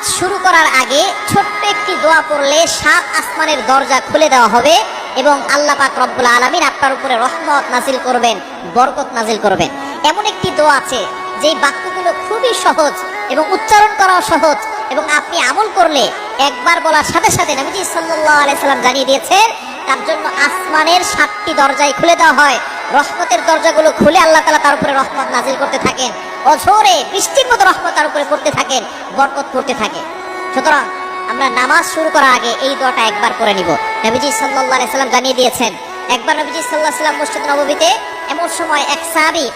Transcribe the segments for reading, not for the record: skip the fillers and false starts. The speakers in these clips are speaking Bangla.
নামাজ শুরু করার আগে ছোট্ট একটি দোয়া পড়লে 7 আসমানের দরজা খুলে দেওয়া হবে এবং আল্লাহ পাক রব্বুল আলামিন আপনার উপরে রহমত নাজিল করবেন, বরকত নাজিল করবেন। এমন একটি দোয়া আছে যেই বাক্যগুলো খুবই সহজ এবং উচ্চারণ করাও সহজ, এবং আপনি আমল করলে একবার বলার সাথে সাথে নবীজি সাল্লাল্লাহু আলাইহি সাল্লাম জানিয়ে দিয়েছেন তার জন্য আসমানের 7টি দরজাই খুলে দেওয়া হয়। রহমতের দরজাগুলো খুলে আল্লাহ তাআলা তার উপরে রহমত নাজিল করতে থাকেন, অঝোরে বৃষ্টির মতো রহমত তার উপরে পড়তে থাকেন, বরকত পড়তে থাকে। সুতরাং আমরা নামাজ শুরু করার আগে এই দোয়াটা একবার করে নিব। নবীজি সাল্লাল্লাহু আলাইহি সাল্লাম জানিয়ে দিয়েছেন, একবার নবীজি সাল্লাল্লাহু আলাইহি সাল্লাম মসজিদ নববীতে এমন সময় এক সাহাবী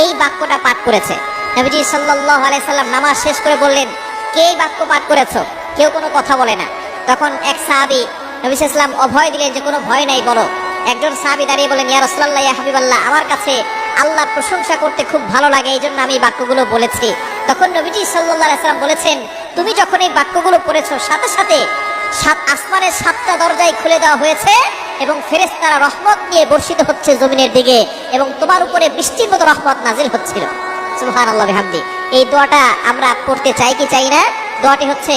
এই বাক্যটা পাঠ করেছে। নবীজি সাল্লাল্লাহু আলাইহি সাল্লাম নামাজ শেষ করে বললেন, কে এই বাক্য পাঠ করেছো? কেউ কোনো কথা বলে না। তখন এক সাহাবী নবী সাল্লাল্লাহু আলাইহি সাল্লাম অভয় দিলেন যে কোনো ভয় নাই, বলো। একজন সাহাবী দাঁড়িয়ে বলেন, ইয়া রাসূলুল্লাহ, ইয়া হাবিবাল্লাহ, আমার কাছে আল্লাহর প্রশংসা করতে খুব ভালো লাগে, এই জন্য আমি বাক্যগুলো বলেছি। তখন নবীজি সাল্লাল্লাহু আলাইহি সাল্লাম বলেছেন, তুমি যখন এই বাক্যগুলো পড়েছো সাথে সাথে 7 আসমানের 7টা দরজাই খুলে দেওয়া হয়েছে এবং ফেরেশতারা রহমত নিয়ে বর্ষিত হচ্ছে জমিনের দিকে এবং তোমার উপরে বৃষ্টির মতো রহমত নাজিল হচ্ছিল। সুবহানাল্লাহ বিহামদি। এই দোয়াটা আমরা পড়তে চাই কি চাই না? দোয়াটি হচ্ছে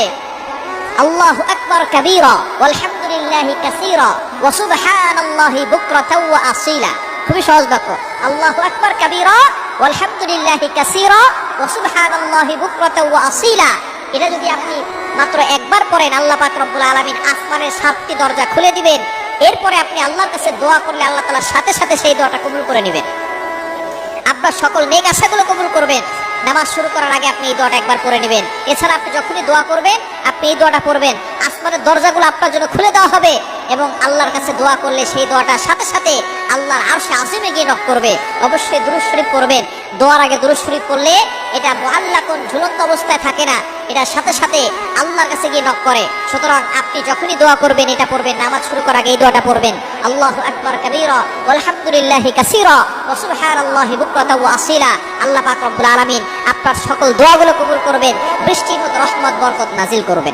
আল্লাহু আকবার কাবীরা ওয়ালহামদুলিল্লাহি কাসীরা ওয়া সুবহানাল্লাহি বুকরাতাও ওয়া আসীলা। খুবই সহজ বাক্য, আল্লাহু আকবার কাবীরা ওয়ালহামদুলিল্লাহি কাসীরা ওয়া সুবহানাল্লাহি বুকরাতাও ওয়া আসীলা। এটা যদি আপনি মাত্র একবার পড়েন, আল্লাহ পাক রব্বুল আলামিন আসমানের 7টি দরজা খুলে দিবেন। এরপরে আপনি আল্লাহর কাছে দোয়া করলে আল্লাহ তাআলা সাথে সাথে সেই দোয়াটা কবুল করে নেবেন, আপনার সকল নেক আশাগুলো কবুল করবেন। নামাজ শুরু করার আগে আপনি এই দোয়াটা একবার করে নেবেন। এছাড়া আপনি যখনই দোয়া করবেন আপনি এই দোয়াটা পড়বেন, আসমানের দরজাগুলো আপনার জন্য খুলে দেওয়া হবে এবং আল্লাহর কাছে দোয়া করলে সেই দোয়াটা সাথে সাথে আল্লাহর আরশে আজিমে গিয়ে নক করবে। অবশ্যই দুরূদ শরীফ পড়বেন। দোয়ার আগে দুরূদ শরীফ পড়লে এটা মুআল্লাকুন, ঝুলন্ত অবস্থায় থাকে না, এটা সাথে সাথে আল্লাহর কাছে গিয়ে নক করে। সুতরাং আপনি যখনই দোয়া করবেন এটা পড়বেন, নামাজ শুরু করার আগে এই দোয়াটা পড়বেন, আল্লাহু আকবার কাবীরা ওয়ালহামদুলিল্লাহি কাসীরা ওয়া সুবহানাল্লাহি বুকরাতাও ওয়া আসীলা। আল্লাহ পাক রব্বুল আলামিন আপনার সকল দোয়াগুলো কবুল করবেন, বৃষ্টির মতো রহমত বরকত নাজিল করবেন।